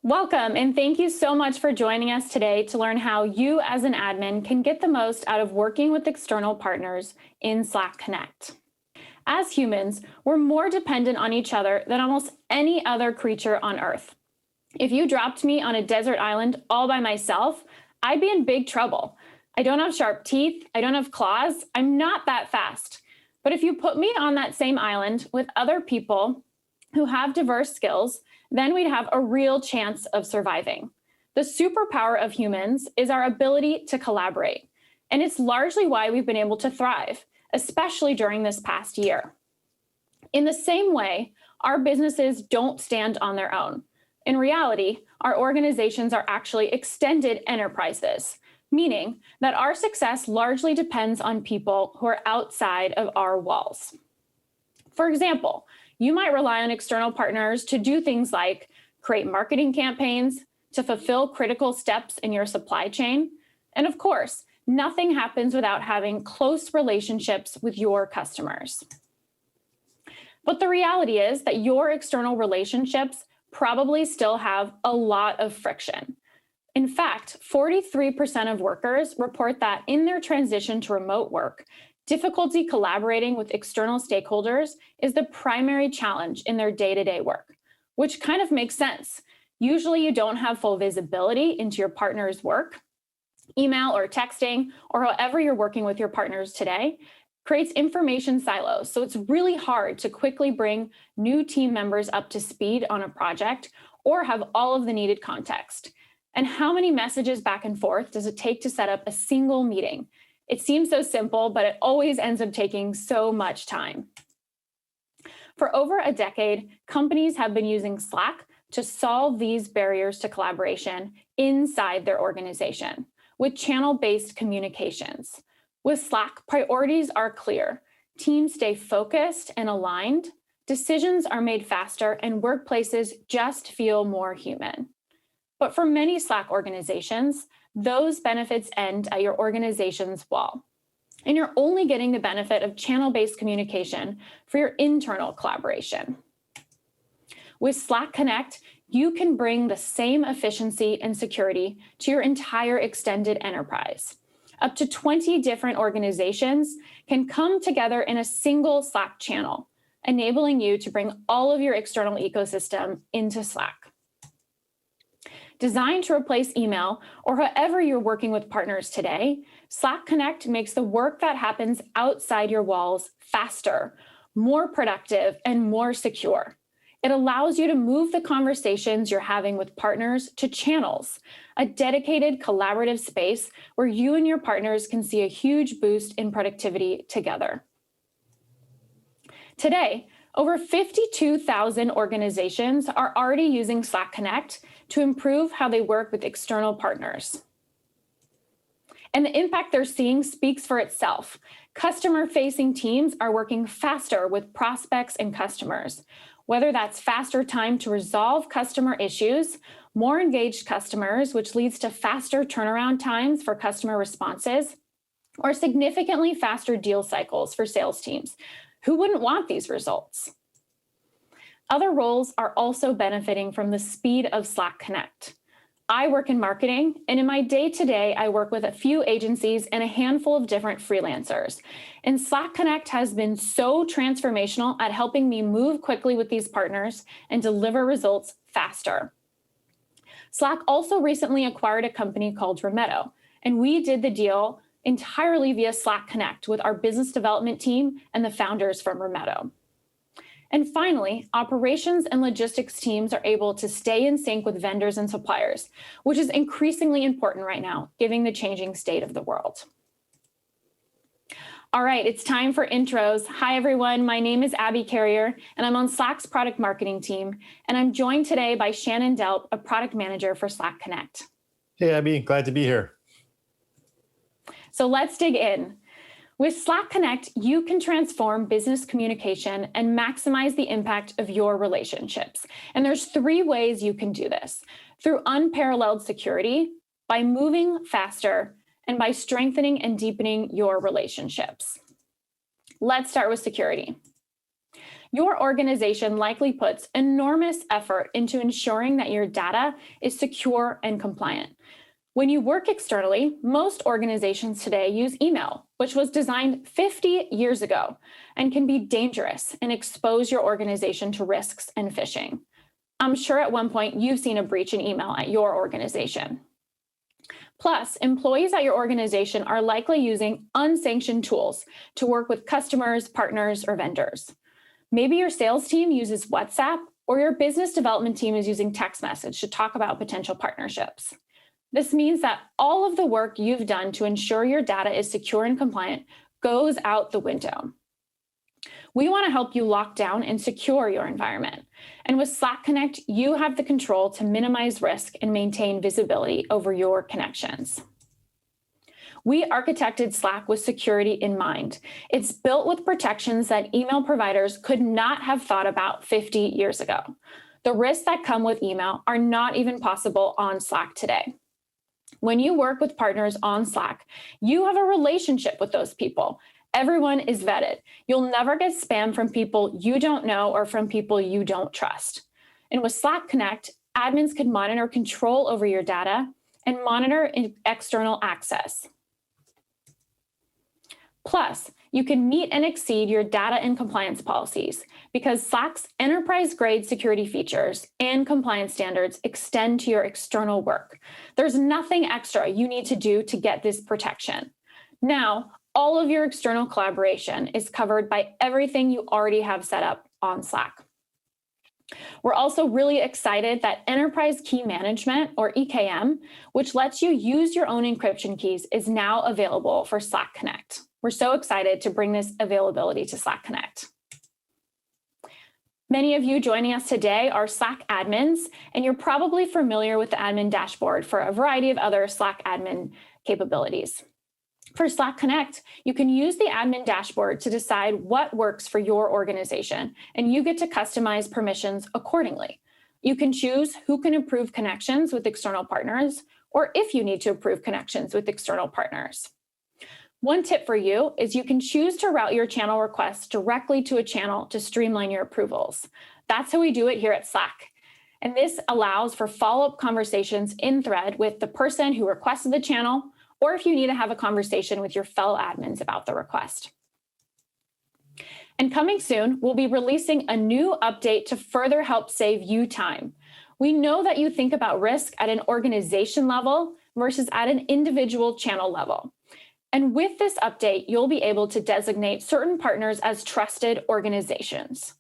Welcome, and thank you so much for joining us today to learn how you as an admin can get the most out of working with external partners in Slack Connect. As humans, we're more dependent on each other than almost any other creature on Earth. If you dropped me on a desert island all by myself, I'd be in big trouble. I don't have sharp teeth, I don't have claws, I'm not that fast. But if you put me on that same island with other people who have diverse skills, then we'd have a real chance of surviving. The superpower of humans is our ability to collaborate, and it's largely why we've been able to thrive, especially during this past year. In the same way, our businesses don't stand on their own. In reality, our organizations are actually extended enterprises, meaning that our success largely depends on people who are outside of our walls. For example, you might rely on external partners to do things like create marketing campaigns, to fulfill critical steps in your supply chain. And of course, nothing happens without having close relationships with your customers. But the reality is that your external relationships probably still have a lot of friction. In fact, 43% of workers report that in their transition to remote work, difficulty collaborating with external stakeholders is the primary challenge in their day-to-day work, which kind of makes sense. Usually you don't have full visibility into your partner's work. Email or texting, or however you're working with your partners today, creates information silos. So it's really hard to quickly bring new team members up to speed on a project or have all of the needed context. And how many messages back and forth does it take to set up a single meeting? It seems so simple, but it always ends up taking so much time. For over a decade, companies have been using Slack to solve these barriers to collaboration inside their organization with channel-based communications. With Slack, priorities are clear. Teams stay focused and aligned, decisions are made faster, and workplaces just feel more human. But for many Slack organizations, those benefits end at your organization's wall. And you're only getting the benefit of channel-based communication for your internal collaboration. With Slack Connect, you can bring the same efficiency and security to your entire extended enterprise. Up to 20 different organizations can come together in a single Slack channel, enabling you to bring all of your external ecosystem into Slack. Designed to replace email or however you're working with partners today, Slack Connect makes the work that happens outside your walls faster, more productive, and more secure. It allows you to move the conversations you're having with partners to channels, a dedicated collaborative space where you and your partners can see a huge boost in productivity together. Today, over 52,000 organizations are already using Slack Connect to improve how they work with external partners. And the impact they're seeing speaks for itself. Customer-facing teams are working faster with prospects and customers, whether that's faster time to resolve customer issues, more engaged customers, which leads to faster turnaround times for customer responses, or significantly faster deal cycles for sales teams. Who wouldn't want these results? Other roles are also benefiting from the speed of Slack Connect. I work in marketing, and in my day-to-day, I work with a few agencies and a handful of different freelancers. And Slack Connect has been so transformational at helping me move quickly with these partners and deliver results faster. Slack also recently acquired a company called Rimeto, and we did the deal entirely via Slack Connect with our business development team and the founders from Rimeto. And finally, operations and logistics teams are able to stay in sync with vendors and suppliers, which is increasingly important right now, given the changing state of the world. All right, it's time for intros. Hi, everyone. My name is Abby Carrier, and I'm on Slack's product marketing team. And I'm joined today by Shannon Delp, a product manager for Slack Connect. Hey, Abby, glad to be here. So let's dig in. With Slack Connect, you can transform business communication and maximize the impact of your relationships. And there's 3 ways you can do this: through unparalleled security, by moving faster, and by strengthening and deepening your relationships. Let's start with security. Your organization likely puts enormous effort into ensuring that your data is secure and compliant. When you work externally, most organizations today use email, which was designed 50 years ago and can be dangerous and expose your organization to risks and phishing. I'm sure at one point you've seen a breach in email at your organization. Plus, employees at your organization are likely using unsanctioned tools to work with customers, partners, or vendors. Maybe your sales team uses WhatsApp, or your business development team is using text message to talk about potential partnerships. This means that all of the work you've done to ensure your data is secure and compliant goes out the window. We want to help you lock down and secure your environment. And with Slack Connect, you have the control to minimize risk and maintain visibility over your connections. We architected Slack with security in mind. It's built with protections that email providers could not have thought about 50 years ago. The risks that come with email are not even possible on Slack today. When you work with partners on Slack, you have a relationship with those people. Everyone is vetted. You'll never get spam from people you don't know or from people you don't trust. And with Slack Connect, admins can monitor control over your data and monitor external access. Plus, you can meet and exceed your data and compliance policies because Slack's enterprise-grade security features and compliance standards extend to your external work. There's nothing extra you need to do to get this protection. Now, all of your external collaboration is covered by everything you already have set up on Slack. We're also really excited that Enterprise Key Management, or EKM, which lets you use your own encryption keys, is now available for Slack Connect. We're so excited to bring this availability to Slack Connect. Many of you joining us today are Slack admins, and you're probably familiar with the admin dashboard for a variety of other Slack admin capabilities. For Slack Connect, you can use the admin dashboard to decide what works for your organization, and you get to customize permissions accordingly. You can choose who can approve connections with external partners, or if you need to approve connections with external partners. One tip for you is you can choose to route your channel requests directly to a channel to streamline your approvals. That's how we do it here at Slack. And this allows for follow-up conversations in thread with the person who requested the channel, or if you need to have a conversation with your fellow admins about the request. And coming soon, we'll be releasing a new update to further help save you time. We know that you think about risk at an organization level versus at an individual channel level. And with this update, you'll be able to designate certain partners as trusted organizations,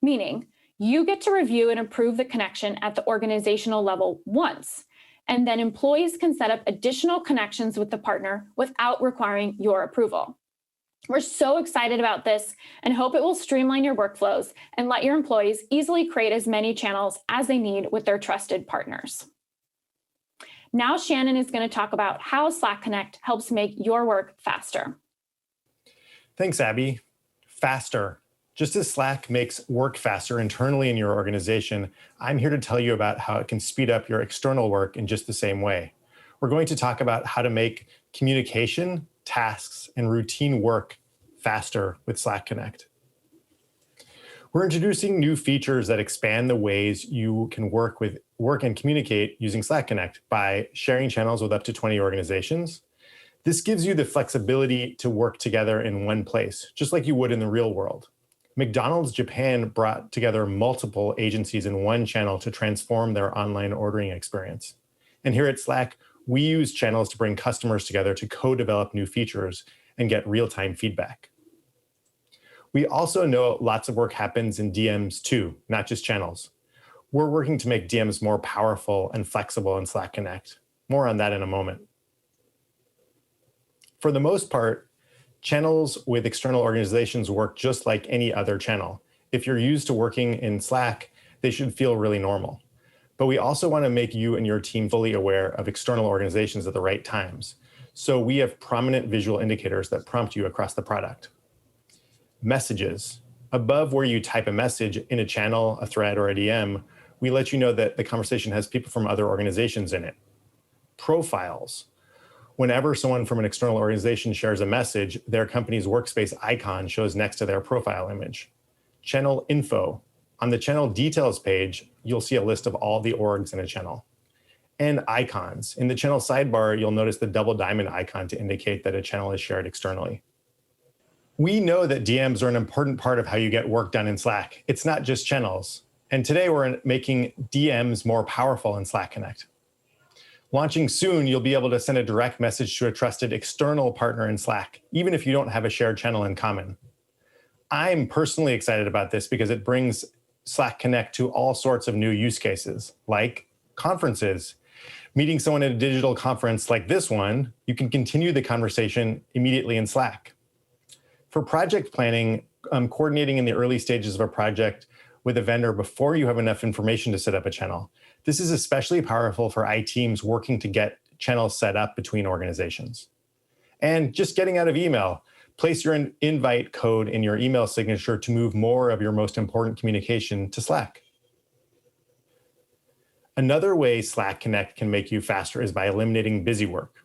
meaning you get to review and approve the connection at the organizational level once, and then employees can set up additional connections with the partner without requiring your approval. We're so excited about this and hope it will streamline your workflows and let your employees easily create as many channels as they need with their trusted partners. Now Shannon is going to talk about how Slack Connect helps make your work faster. Thanks, Abby. Faster. Just as Slack makes work faster internally in your organization, I'm here to tell you about how it can speed up your external work in just the same way. We're going to talk about how to make communication, tasks, and routine work faster with Slack Connect. We're introducing new features that expand the ways you can work and communicate using Slack Connect by sharing channels with up to 20 organizations. This gives you the flexibility to work together in one place, just like you would in the real world. McDonald's Japan brought together multiple agencies in one channel to transform their online ordering experience. And here at Slack, we use channels to bring customers together to co-develop new features and get real-time feedback. We also know lots of work happens in DMs too, not just channels. We're working to make DMs more powerful and flexible in Slack Connect. More on that in a moment. For the most part, channels with external organizations work just like any other channel. If you're used to working in Slack, they should feel really normal. But we also want to make you and your team fully aware of external organizations at the right times. So we have prominent visual indicators that prompt you across the product. Messages. Above where you type a message in a channel, a thread, or a DM, we let you know that the conversation has people from other organizations in it. Profiles. Whenever someone from an external organization shares a message, their company's workspace icon shows next to their profile image. channel info. On the channel details page, you'll see a list of all the orgs in a channel. And icons. In the channel sidebar, you'll notice the double diamond icon to indicate that a channel is shared externally. We know that DMs are an important part of how you get work done in Slack. It's not just channels. And today we're making DMs more powerful in Slack Connect. Launching soon, you'll be able to send a direct message to a trusted external partner in Slack, even if you don't have a shared channel in common. I'm personally excited about this because it brings Slack Connect to all sorts of new use cases, like conferences. Meeting someone at a digital conference like this one, you can continue the conversation immediately in Slack. For project planning, coordinating in the early stages of a project with a vendor before you have enough information to set up a channel. This is especially powerful for IT teams working to get channels set up between organizations. And just getting out of email, place your invite code in your email signature to move more of your most important communication to Slack. Another way Slack Connect can make you faster is by eliminating busy work.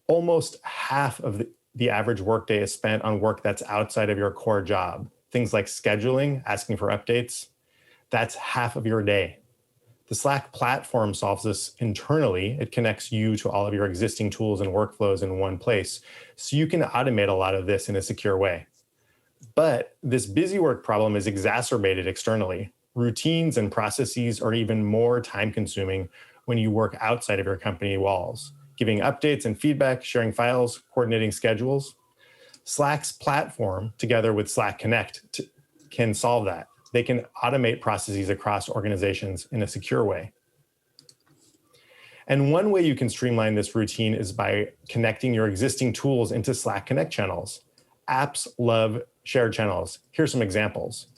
Almost half of the average workday is spent on work that's outside of your core job. Things like scheduling, asking for updates. That's half of your day. The Slack platform solves this internally. It connects you to all of your existing tools and workflows in one place, so you can automate a lot of this in a secure way. But this busy work problem is exacerbated externally. Routines and processes are even more time-consuming when you work outside of your company walls, giving updates and feedback, sharing files, coordinating schedules. Slack's platform, together with Slack Connect, can solve that. They can automate processes across organizations in a secure way. And one way you can streamline this routine is by connecting your existing tools into Slack Connect channels. Apps love shared channels. Here's some examples.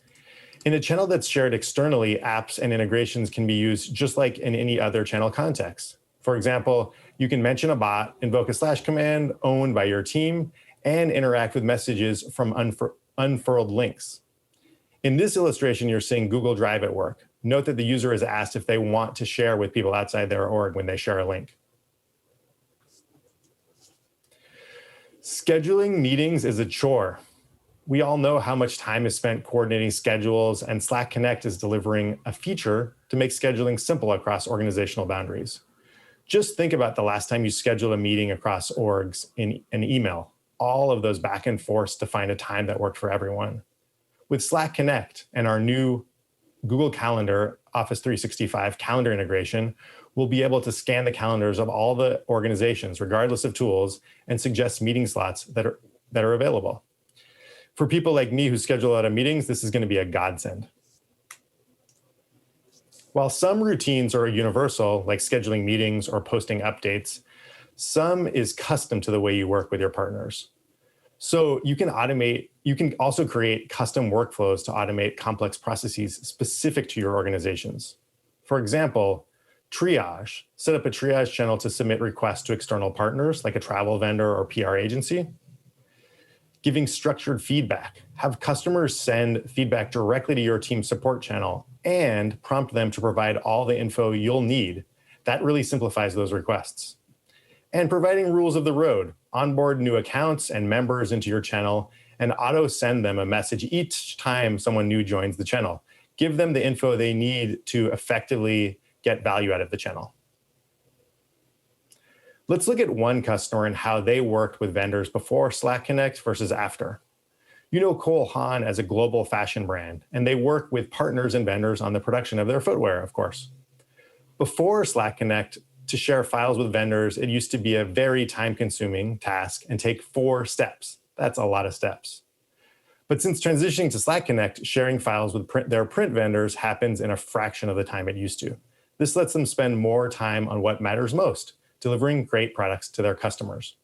In a channel that's shared externally, apps and integrations can be used just like in any other channel context. For example, you can mention a bot, invoke a slash command owned by your team, and interact with messages from unfurled links. In this illustration, you're seeing Google Drive at work. Note that the user is asked if they want to share with people outside their org when they share a link. Scheduling meetings is a chore. We all know how much time is spent coordinating schedules, and Slack Connect is delivering a feature to make scheduling simple across organizational boundaries. Just think about the last time you scheduled a meeting across orgs in an email, all of those back and forths to find a time that worked for everyone. With Slack Connect and our new Google Calendar Office 365 calendar integration, we'll be able to scan the calendars of all the organizations, regardless of tools, and suggest meeting slots that are available. For people like me who schedule a lot of meetings, this is going to be a godsend. While some routines are universal, like scheduling meetings or posting updates, some is custom to the way you work with your partners. So you can also create custom workflows to automate complex processes specific to your organizations. For example, triage. Set up a triage channel to submit requests to external partners like a travel vendor or PR agency. Giving structured feedback. Have customers send feedback directly to your team support channel and prompt them to provide all the info you'll need. That really simplifies those requests. And providing rules of the road. Onboard new accounts and members into your channel and auto send them a message each time someone new joins the channel. Give them the info they need to effectively get value out of the channel. Let's look at one customer and how they worked with vendors before Slack Connect versus after. You know Cole Haan as a global fashion brand, and they work with partners and vendors on the production of their footwear, of course. Before Slack Connect, to share files with vendors, it used to be a very time-consuming task and take 4 steps. That's a lot of steps. But since transitioning to Slack Connect, sharing files with their print vendors happens in a fraction of the time it used to. This lets them spend more time on what matters most, delivering great products to their customers.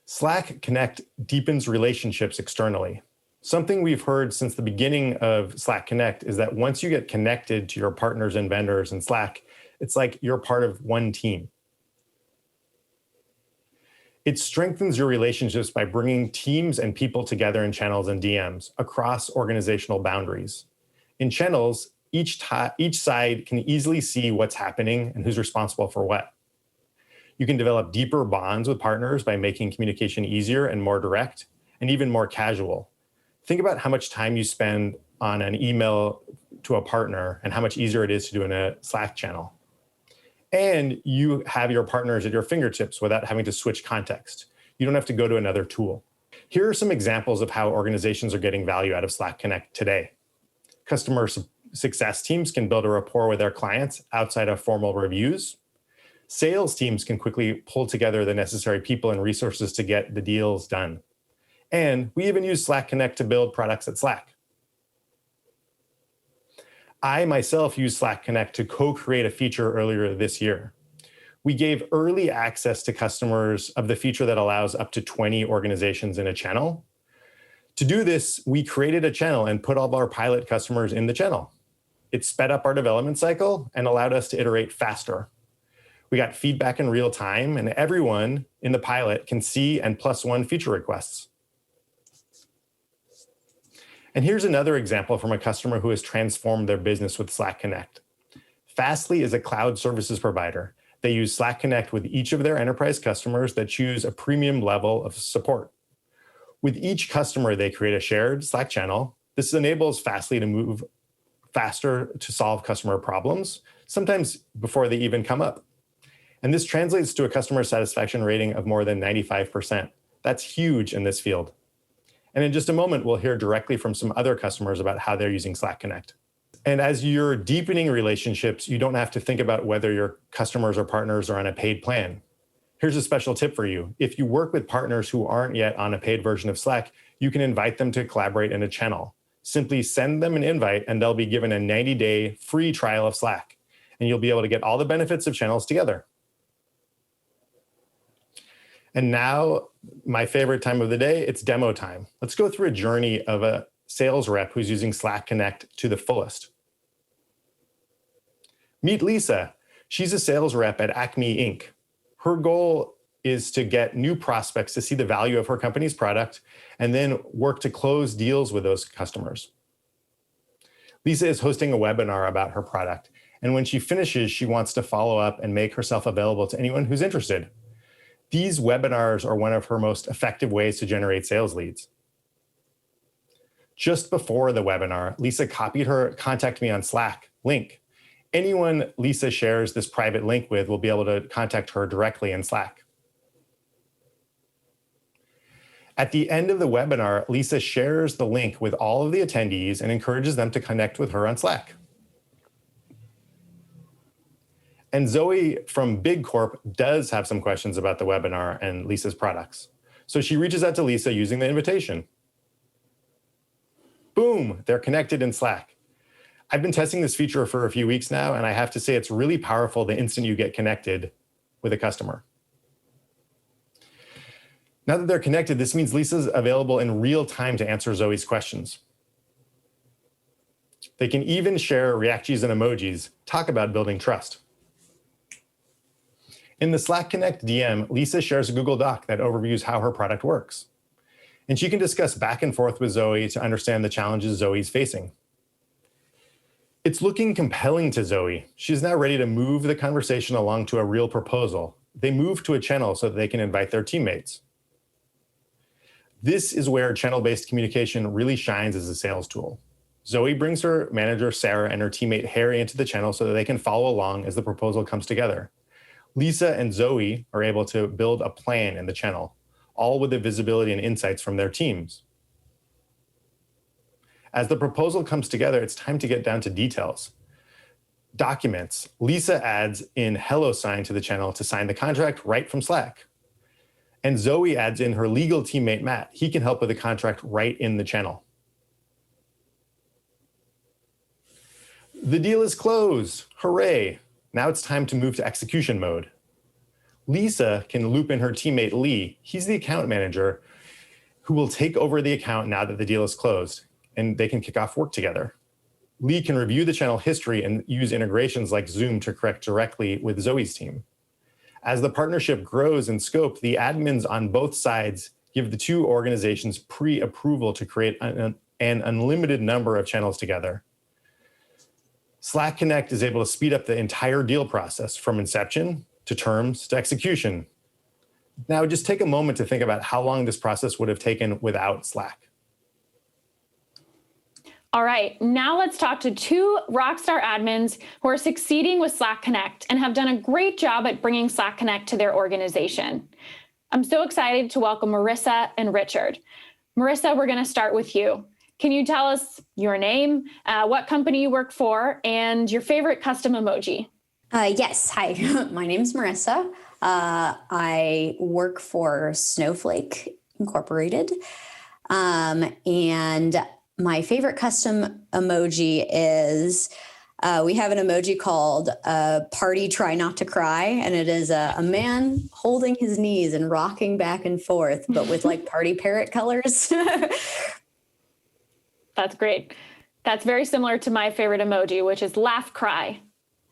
Slack Connect deepens relationships externally. Something we've heard since the beginning of Slack Connect is that once you get connected to your partners and vendors in Slack, it's like you're part of one team. It strengthens your relationships by bringing teams and people together in channels and DMs across organizational boundaries. In channels, each side can easily see what's happening and who's responsible for what. You can develop deeper bonds with partners by making communication easier and more direct, and even more casual. Think about how much time you spend on an email to a partner and how much easier it is to do in a Slack channel. And you have your partners at your fingertips without having to switch context. You don't have to go to another tool. Here are some examples of how organizations are getting value out of Slack Connect today. Customer success teams can build a rapport with their clients outside of formal reviews. Sales teams can quickly pull together the necessary people and resources to get the deals done. And we even use Slack Connect to build products at Slack. I myself used Slack Connect to co-create a feature earlier this year. We gave early access to customers of the feature that allows up to 20 organizations in a channel. To do this, we created a channel and put all of our pilot customers in the channel. It sped up our development cycle and allowed us to iterate faster. We got feedback in real time, and everyone in the pilot can see and +1 feature requests. And here's another example from a customer who has transformed their business with Slack Connect. Fastly is a cloud services provider. They use Slack Connect with each of their enterprise customers that choose a premium level of support. With each customer, they create a shared Slack channel. This enables Fastly to move faster to solve customer problems, sometimes before they even come up. And this translates to a customer satisfaction rating of more than 95%. That's huge in this field. And in just a moment, we'll hear directly from some other customers about how they're using Slack Connect. And as you're deepening relationships, you don't have to think about whether your customers or partners are on a paid plan. Here's a special tip for you. If you work with partners who aren't yet on a paid version of Slack, you can invite them to collaborate in a channel. Simply send them an invite and they'll be given a 90-day free trial of Slack. And you'll be able to get all the benefits of channels together. And now, my favorite time of the day, it's demo time. Let's go through a journey of a sales rep who's using Slack Connect to the fullest. Meet Lisa. She's a sales rep at Acme Inc. Her goal is to get new prospects to see the value of her company's product and then work to close deals with those customers. Lisa is hosting a webinar about her product, and when she finishes, she wants to follow up and make herself available to anyone who's interested. These webinars are one of her most effective ways to generate sales leads. Just before the webinar, Lisa copied her "Contact Me on Slack" link. Anyone Lisa shares this private link with will be able to contact her directly in Slack. At the end of the webinar, Lisa shares the link with all of the attendees and encourages them to connect with her on Slack. And Zoe from Big Corp does have some questions about the webinar and Lisa's products. So she reaches out to Lisa using the invitation. Boom, they're connected in Slack. I've been testing this feature for a few weeks now, and I have to say it's really powerful the instant you get connected with a customer. Now that they're connected, this means Lisa's available in real time to answer Zoe's questions. They can even share reactions and emojis, talk about building trust. In the Slack Connect DM, Lisa shares a Google Doc that overviews how her product works. And she can discuss back and forth with Zoe to understand the challenges Zoe's facing. It's looking compelling to Zoe. She's now ready to move the conversation along to a real proposal. They move to a channel so that they can invite their teammates. This is where channel-based communication really shines as a sales tool. Zoe brings her manager, Sarah, and her teammate, Harry, into the channel so that they can follow along as the proposal comes together. Lisa and Zoe are able to build a plan in the channel, all with the visibility and insights from their teams. As the proposal comes together, it's time to get down to details. Documents. Lisa adds in HelloSign to the channel to sign the contract right from Slack. And Zoe adds in her legal teammate, Matt. He can help with the contract right in the channel. The deal is closed. Hooray. Now it's time to move to execution mode. Lisa can loop in her teammate, Lee. He's the account manager who will take over the account now that the deal is closed, and they can kick off work together. Lee can review the channel history and use integrations like Zoom to connect directly with Zoe's team. As the partnership grows in scope, the admins on both sides give the two organizations pre-approval to create an unlimited number of channels together. Slack Connect is able to speed up the entire deal process from inception to terms to execution. Now, just take a moment to think about how long this process would have taken without Slack. All right, now let's talk to two rockstar admins who are succeeding with Slack Connect and have done a great job at bringing Slack Connect to their organization. I'm so excited to welcome Marissa and Richard. Marissa, we're going to start with you. Can you tell us your name, what company you work for, and your favorite custom emoji? Yes. Hi, my name's Marissa. I work for Snowflake Incorporated. And my favorite custom emoji is we have an emoji called Party Try Not to Cry. And it is a man holding his knees and rocking back and forth, but with like party parrot colors. That's great. That's very similar to my favorite emoji, which is laugh cry,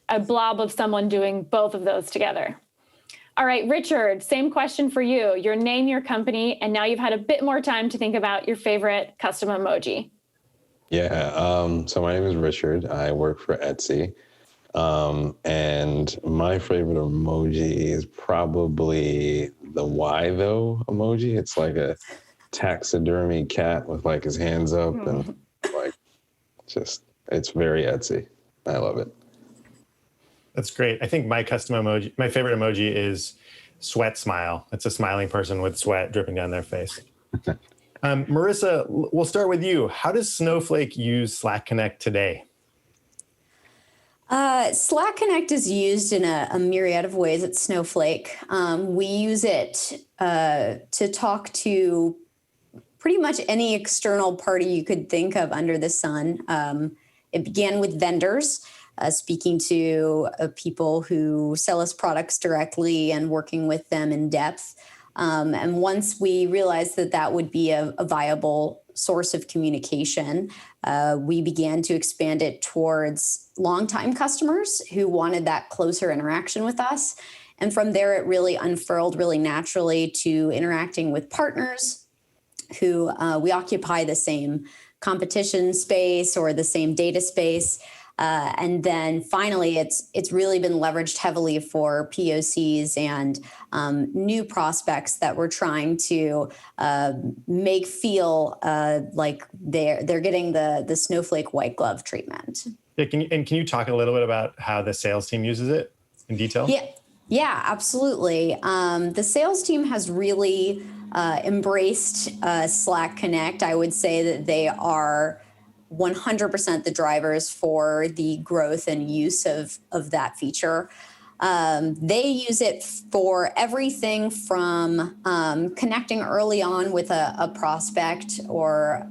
a blob of someone doing both of those together. All right, Richard, same question for you. Your name, your company, and now you've had a bit more time to think about your favorite custom emoji. Yeah, so my name is Richard. I work for Etsy. And my favorite emoji is probably the why though emoji. It's like a taxidermy cat with like his hands up and like it's very Etsy. I love it. That's great. I think my favorite emoji is sweat smile. It's a smiling person with sweat dripping down their face. Marissa, we'll start with you. How does Snowflake use Slack Connect today? Slack Connect is used in a myriad of ways at Snowflake. We use it to talk to pretty much any external party you could think of under the sun. It began with vendors, speaking to people who sell us products directly and working with them in depth. And once we realized that that would be a viable source of communication, we began to expand it towards longtime customers who wanted that closer interaction with us. And from there, it really unfurled really naturally to interacting with partners who we occupy the same competition space or the same data space. And then finally, it's really been leveraged heavily for POCs and new prospects that we're trying to make feel like they're getting the Snowflake white glove treatment. Yeah, can you talk a little bit about how the sales team uses it in detail? Yeah, absolutely. The sales team has really embraced Slack Connect. I would say that they are 100% the drivers for the growth and use of that feature. They use it for everything from connecting early on with a prospect or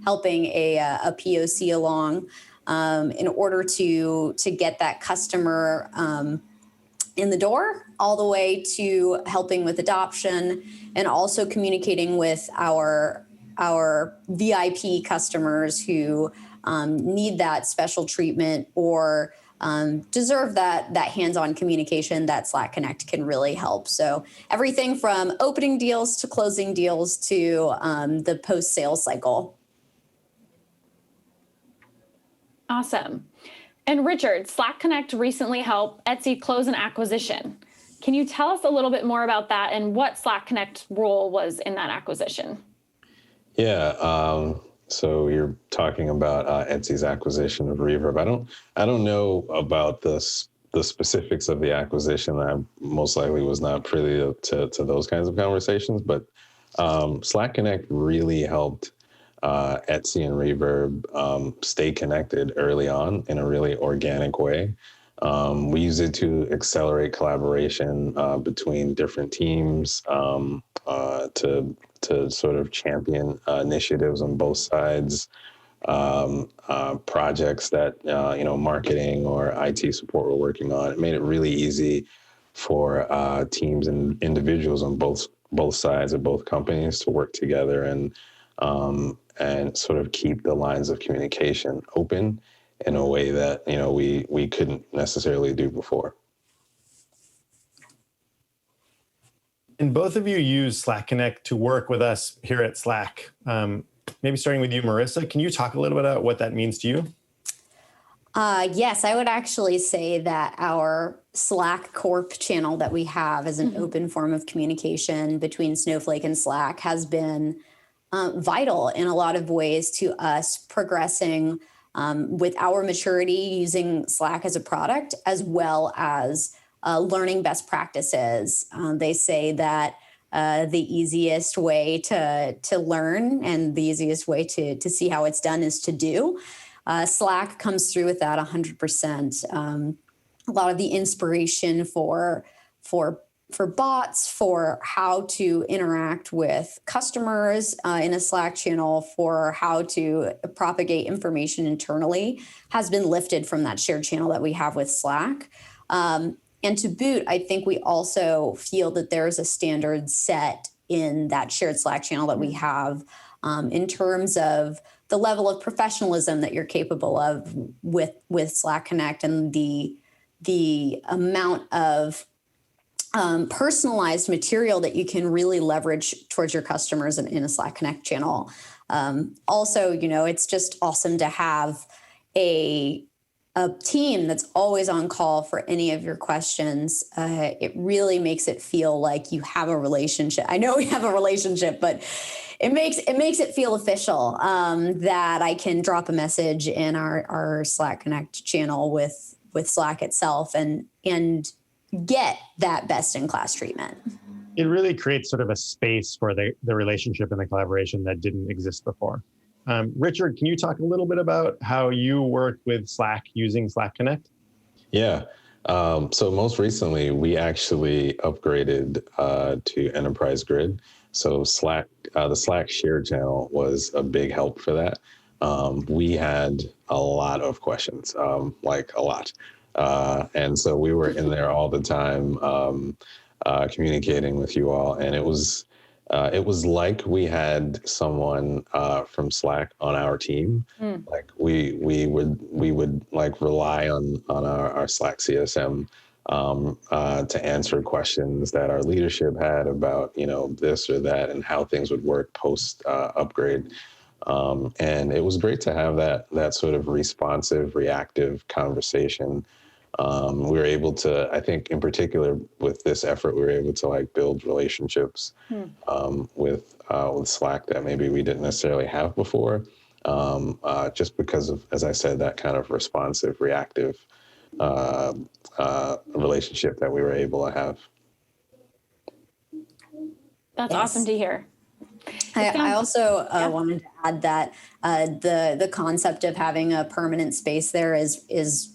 helping a POC along in order to get that customer in the door, all the way to helping with adoption and also communicating with our VIP customers who need that special treatment or deserve that hands-on communication that Slack Connect can really help. So everything from opening deals to closing deals to the post-sales cycle. Awesome. And Richard, Slack Connect recently helped Etsy close an acquisition. Can you tell us a little bit more about that and what Slack Connect's role was in that acquisition? Yeah. So you're talking about Etsy's acquisition of Reverb. I don't know about the specifics of the acquisition. I most likely was not privy to those kinds of conversations, but Slack Connect really helped Etsy and Reverb stay connected early on in a really organic way. We use it to accelerate collaboration between different teams to sort of champion initiatives on both sides, projects that marketing or IT support were working on. It made it really easy for teams and individuals on both sides of both companies to work together and sort of keep the lines of communication open in a way that we couldn't necessarily do before. And both of you use Slack Connect to work with us here at Slack. Maybe starting with you, Marissa, can you talk a little bit about what that means to you? Yes, I would actually say that our Slack Corp channel that we have as an open form of communication between Snowflake and Slack has been vital in a lot of ways to us progressing with our maturity using Slack as a product, as well as learning best practices. They say that the easiest way to learn and the easiest way to see how it's done is to do. Slack comes through with that 100%. A lot of the inspiration for bots, for how to interact with customers in a Slack channel, for how to propagate information internally has been lifted from that shared channel that we have with Slack. And to boot, I think we also feel that there's a standard set in that shared Slack channel that we have in terms of the level of professionalism that you're capable of with Slack Connect, and the amount of personalized material that you can really leverage towards your customers in a Slack Connect channel. Also, it's just awesome to have a team that's always on call for any of your questions. It really makes it feel like you have a relationship. I know we have a relationship, but it makes it feel official that I can drop a message in our Slack Connect channel with Slack itself and get that best in class treatment. It really creates sort of a space for the relationship and the collaboration that didn't exist before. Richard, can you talk a little bit about how you work with Slack using Slack Connect? Yeah. So most recently, we actually upgraded to Enterprise Grid. So Slack, the Slack shared channel was a big help for that. We had a lot of questions, like a lot. And so we were in there all the time communicating with you all. And it was like we had someone from Slack on our team. Like we would like rely on our Slack CSM to answer questions that our leadership had about, this or that and how things would work post upgrade. And it was great to have that sort of responsive, reactive conversation. We were able to, I think in particular with this effort, we were able to like build relationships with Slack that maybe we didn't necessarily have before, just because of, as I said, that kind of responsive, reactive relationship that we were able to have. That's awesome to hear. I also wanted to add that the concept of having a permanent space there is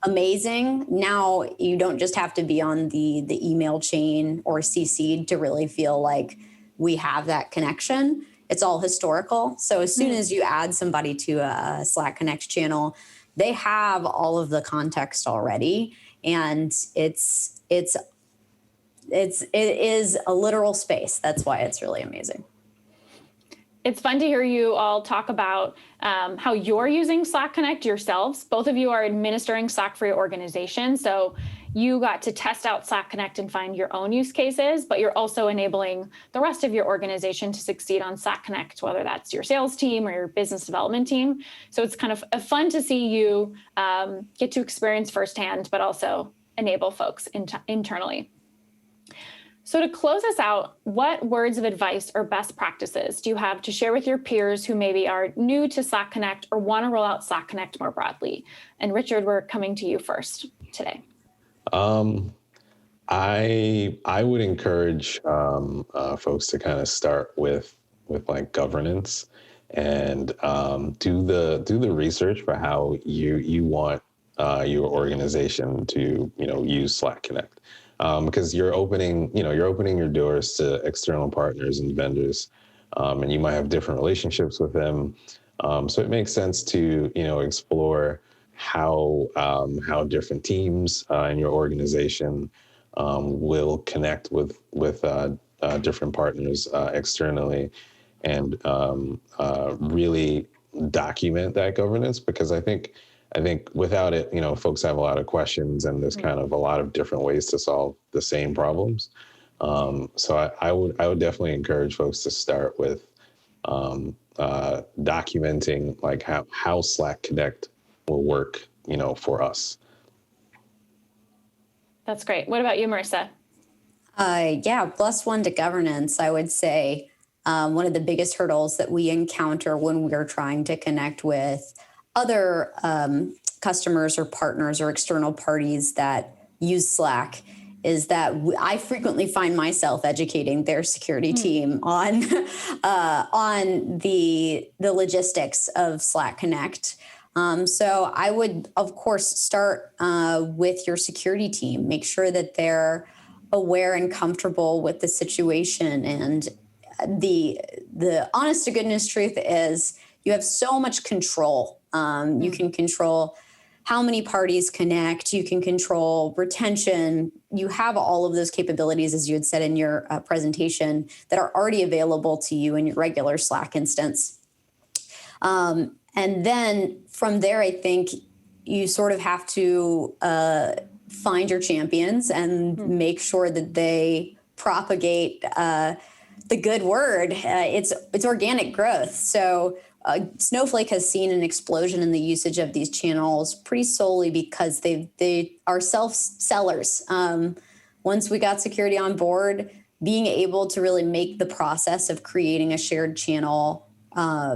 amazing. Now you don't just have to be on the email chain or CC'd to really feel like we have that connection. It's all historical. So as soon as you add somebody to a Slack Connect channel, they have all of the context already, and it is a literal space. That's why it's really amazing. It's fun to hear you all talk about how you're using Slack Connect yourselves. Both of you are administering Slack for your organization. So you got to test out Slack Connect and find your own use cases, but you're also enabling the rest of your organization to succeed on Slack Connect, whether that's your sales team or your business development team. So it's kind of fun to see you get to experience firsthand, but also enable folks internally. So to close us out, what words of advice or best practices do you have to share with your peers who maybe are new to Slack Connect or want to roll out Slack Connect more broadly? And Richard, we're coming to you first today. I would encourage folks to kind of start with like governance and do the research for how you want your organization to use Slack Connect. Because you're opening your doors to external partners and vendors, and you might have different relationships with them. So it makes sense to explore how different teams in your organization will connect with different partners externally, and really document that governance, because I think without it, folks have a lot of questions, and there's kind of a lot of different ways to solve the same problems. So I would definitely encourage folks to start with documenting like how Slack Connect will work, for us. That's great. What about you, Marissa? Yeah, +1 to governance. I would say one of the biggest hurdles that we encounter when we're trying to connect with other customers or partners or external parties that use Slack is that I frequently find myself educating their security team on the logistics of Slack Connect. So I would, of course, start with your security team. Make sure that they're aware and comfortable with the situation. And the honest to goodness truth is you have so much control. You can control how many parties connect. You can control retention. You have all of those capabilities, as you had said in your presentation, that are already available to you in your regular Slack instance. And then from there, I think you sort of have to find your champions and make sure that they propagate the good word. It's organic growth. So Snowflake has seen an explosion in the usage of these channels pretty solely because they are self-sellers. Once we got security on board, being able to really make the process of creating a shared channel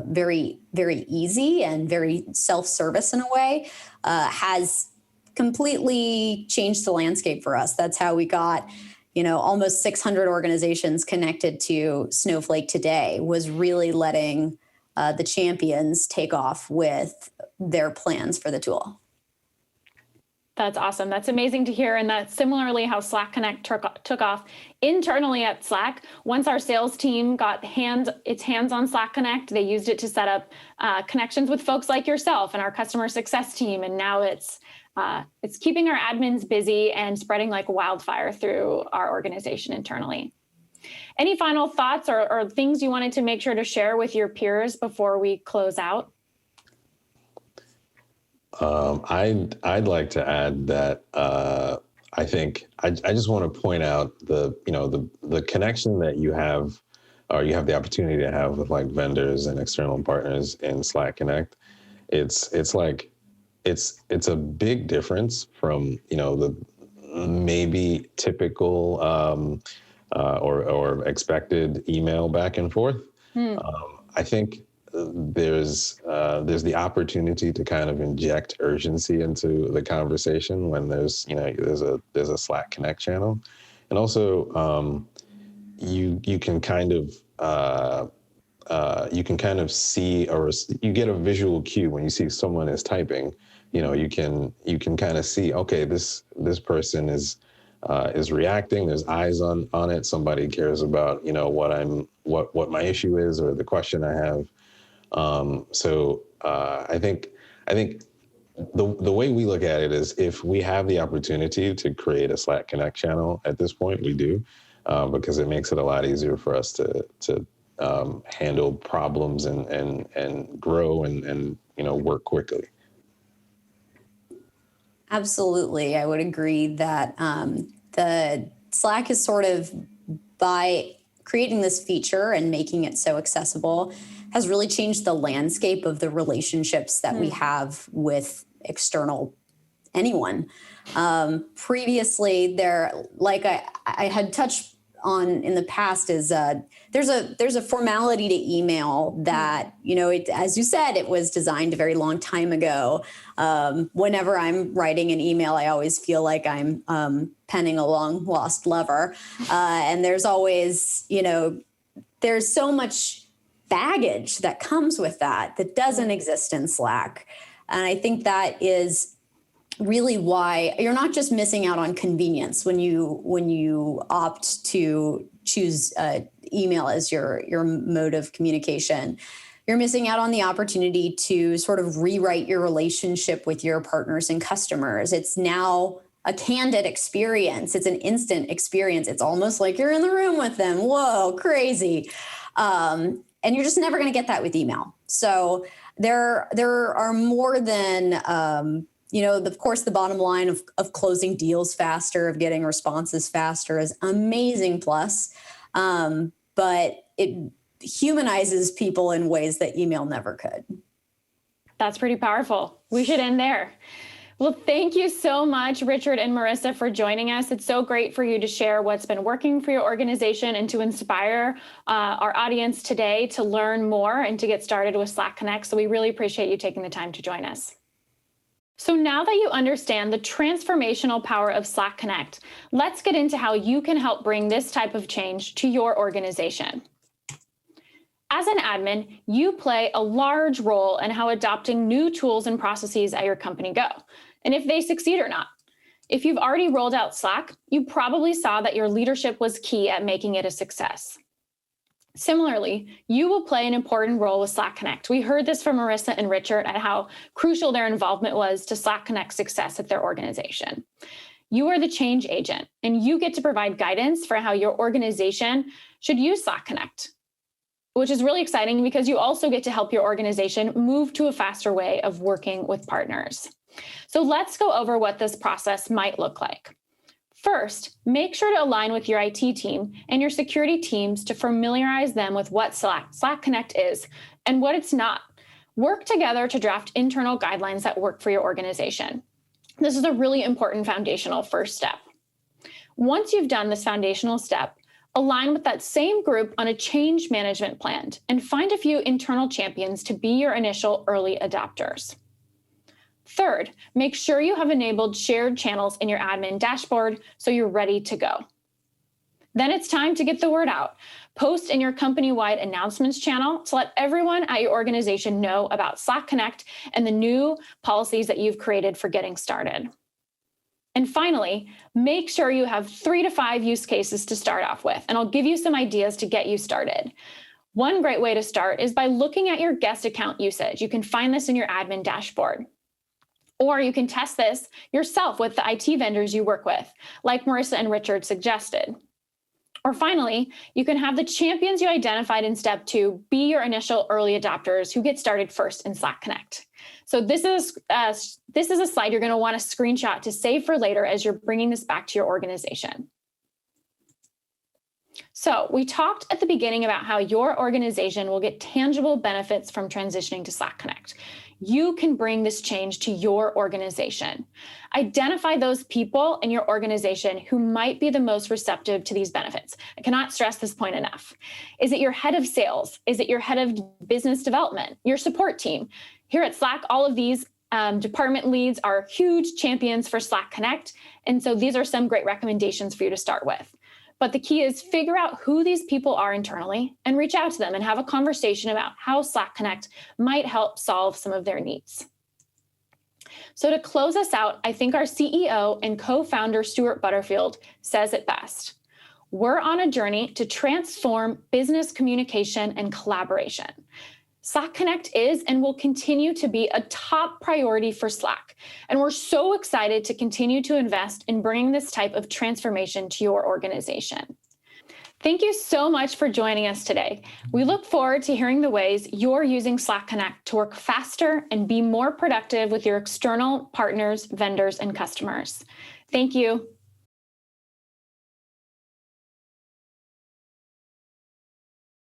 very, very easy and very self-service in a way has completely changed the landscape for us. That's how we got almost 600 organizations connected to Snowflake today, was really letting the champions take off with their plans for the tool. That's awesome. That's amazing to hear. And that's similarly how Slack Connect took off internally at Slack. Once our sales team got its hands on Slack Connect, they used it to set up connections with folks like yourself and our customer success team. And now it's keeping our admins busy and spreading like wildfire through our organization internally. Any final thoughts or things you wanted to make sure to share with your peers before we close out? I'd like to add that I think I just want to point out the connection that you have, or you have the opportunity to have with like vendors and external partners in Slack Connect. It's a big difference from the maybe typical or expected email back and forth. I think there's the opportunity to kind of inject urgency into the conversation when there's a Slack Connect channel, and also you can kind of see, or you get a visual cue when you see someone is typing. You can kind of see, okay, this person is reacting. There's eyes on it. Somebody cares about what my issue is or the question I have. So I think the way we look at it is, if we have the opportunity to create a Slack Connect channel at this point, we do, because it makes it a lot easier for us to handle problems and grow and work quickly. Absolutely. I would agree that the Slack is sort of, by creating this feature and making it so accessible, has really changed the landscape of the relationships that we have with external anyone. Previously, like I had touched on in the past, is there's a formality to email that, as you said, it was designed a very long time ago. Whenever I'm writing an email, I always feel like I'm penning a long lost lover. And there's always, there's so much baggage that comes with that doesn't exist in Slack. And I think that is really why you're not just missing out on convenience when you opt to choose email as your mode of communication. You're missing out on the opportunity to sort of rewrite your relationship with your partners and customers. It's now a candid experience. It's an instant experience. It's almost like you're in the room with them. Whoa, crazy. And you're just never going to get that with email. So there are more than, of course, the bottom line of closing deals faster, of getting responses faster is amazing plus. But it humanizes people in ways that email never could. That's pretty powerful. We should end there. Well, thank you so much, Richard and Marissa, for joining us. It's so great for you to share what's been working for your organization and to inspire our audience today to learn more and to get started with Slack Connect. So we really appreciate you taking the time to join us. So now that you understand the transformational power of Slack Connect, let's get into how you can help bring this type of change to your organization. As an admin, you play a large role in how adopting new tools and processes at your company go, and if they succeed or not. If you've already rolled out Slack, you probably saw that your leadership was key at making it a success. Similarly, you will play an important role with Slack Connect. We heard this from Marissa and Richard at how crucial their involvement was to Slack Connect's success at their organization. You are the change agent, and you get to provide guidance for how your organization should use Slack Connect, which is really exciting because you also get to help your organization move to a faster way of working with partners. So let's go over what this process might look like. First, make sure to align with your IT team and your security teams to familiarize them with what Slack Connect is and what it's not. Work together to draft internal guidelines that work for your organization. This is a really important foundational first step. Once you've done this foundational step, align with that same group on a change management plan and find a few internal champions to be your initial early adopters. Third, make sure you have enabled shared channels in your admin dashboard so you're ready to go. Then it's time to get the word out. Post in your company-wide announcements channel to let everyone at your organization know about Slack Connect and the new policies that you've created for getting started. And finally, make sure you have 3 to 5 use cases to start off with, and I'll give you some ideas to get you started. One great way to start is by looking at your guest account usage. You can find this in your admin dashboard. Or you can test this yourself with the IT vendors you work with, like Marissa and Richard suggested. Or finally, you can have the champions you identified in step 2 be your initial early adopters who get started first in Slack Connect. So this is a slide you're going to want to screenshot to save for later as you're bringing this back to your organization. So we talked at the beginning about how your organization will get tangible benefits from transitioning to Slack Connect. You can bring this change to your organization. Identify those people in your organization who might be the most receptive to these benefits. I cannot stress this point enough. Is it your head of sales? Is it your head of business development? Your support team? Here at Slack, all of these department leads are huge champions for Slack Connect. And so these are some great recommendations for you to start with. But the key is figure out who these people are internally and reach out to them and have a conversation about how Slack Connect might help solve some of their needs. So to close us out, I think our CEO and co-founder Stuart Butterfield says it best. We're on a journey to transform business communication and collaboration. Slack Connect is and will continue to be a top priority for Slack. And we're so excited to continue to invest in bringing this type of transformation to your organization. Thank you so much for joining us today. We look forward to hearing the ways you're using Slack Connect to work faster and be more productive with your external partners, vendors, and customers. Thank you.